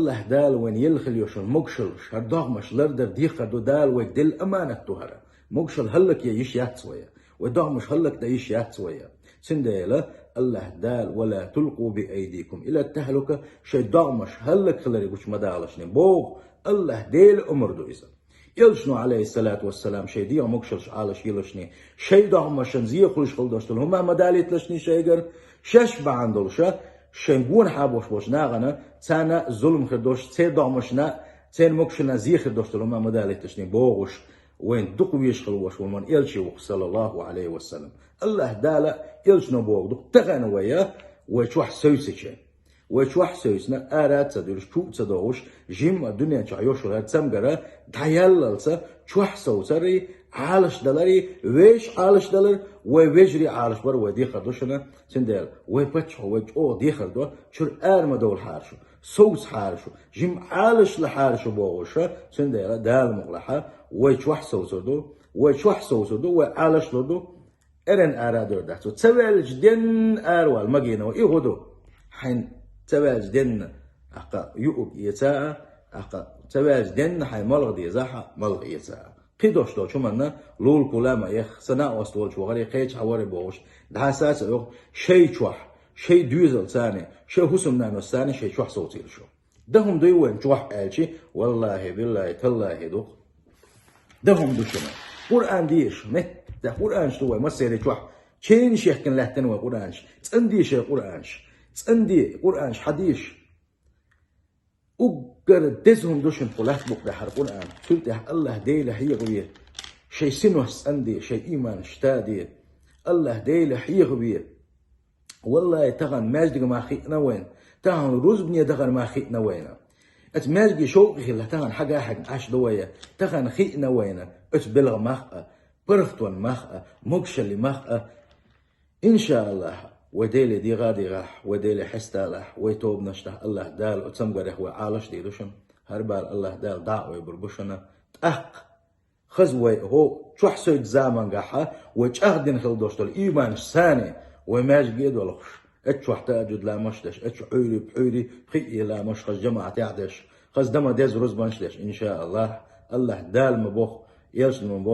الله دال وين يلخل يوشل مقشل شردوغ مش لردر ديخر دو دال ويدل أمانة تهرة مقشل هلك يش يحتوية ودوغ مش هلك دا يش يحتوية سنديلا الله دال ولا تلقوا بأيديكم إلى التهلكة شي دوغ مش هلك خلري وش مدالشني بوغ الله ديل أمر دو إذا يلشنو عليه الصلاة والسلام شي ديو مقشلش عالش يلشني شي دوغ مشن زي خلش خلدوشتل هما مداليت لشني شيگر شش بعندلشا شنگون حابوش باش ناغنا تانا ظلم خردوش تي دعمشنا تين مكشنا زي خردوش تلوما مدالتشني بوغش وين دقويش خلوش ومن إلشي صلى الله عليه وسلم الله دالا إلشنو بوغ دق تغن ويا ويشوح سوسيشي ويشوح سوسنا آرات تدرش تو تدوش جيم الدنيا تعيوش ولا تسمجرا دايللسا شوح سوسري عالش دلاري ويش عالش دلار ويجري عالش بر ودي خردوشنا سندل ويبتش ويجو دي خردو شر ارما دول حارشو صوص حارشو جيم عالش لحارشو بوغشا سندل دال مغلحة ويشوح سوسدو ويشوح سوسدو وعالش لدو ارن ارادور دحتو تسوالج دين اروال مجينو يغدو حين تسوالج دين اقا يؤب يتاء اقا تسوالج دين حين ملغ دي زاحة ملغ يتاء قيدوش دو شمنا لول كلام يخ سناء وستول شو غري قيش حواري بوش ده اساس يخ شيء شوح شيء دوزل ثاني شيء حسن نانو ثاني شيء شوح صوتي شو دهم دوي وين شوح قالشي والله بالله تالله دو دهم دو شنو قرآن ديش نه ده قرآن شو ما سيري شوح كين شيخ كن لهتن وقرآنش تندي شيء قرآنش تندي قرآنش حديش أجر دزهم دوشن فلات بقى حرف القرآن سلته الله ديله هي غبيه شيء سنوس عندي شيء إيمان شتادي الله ديله هي غبيه والله تغن ماجد ما خينا وين تغن روز بني تغن ما خينا وين ات ماجد شوق خلا تغن حاجة عش دوية تغن خينا وين ات بلغ مخ برختون مخ مكشل مخ إن شاء الله وديلي دي غادي راح وديلي حستالح ويتوب نشته الله دال وتسمقره وعالش دي دوشن هربال الله دال دعوة بربشنا تأق خزوي هو شو حسيت زامن قحا وجأهدن خلدوشتل إيمان ثاني وماش قيد ولخش اتشو احتاجد لا مشتش اتشو حيري بحيري بخي لا مش خز جماعة تعدش خز دم ديز رز بنشلش إن شاء الله الله دال مبوخ يلش مبوخ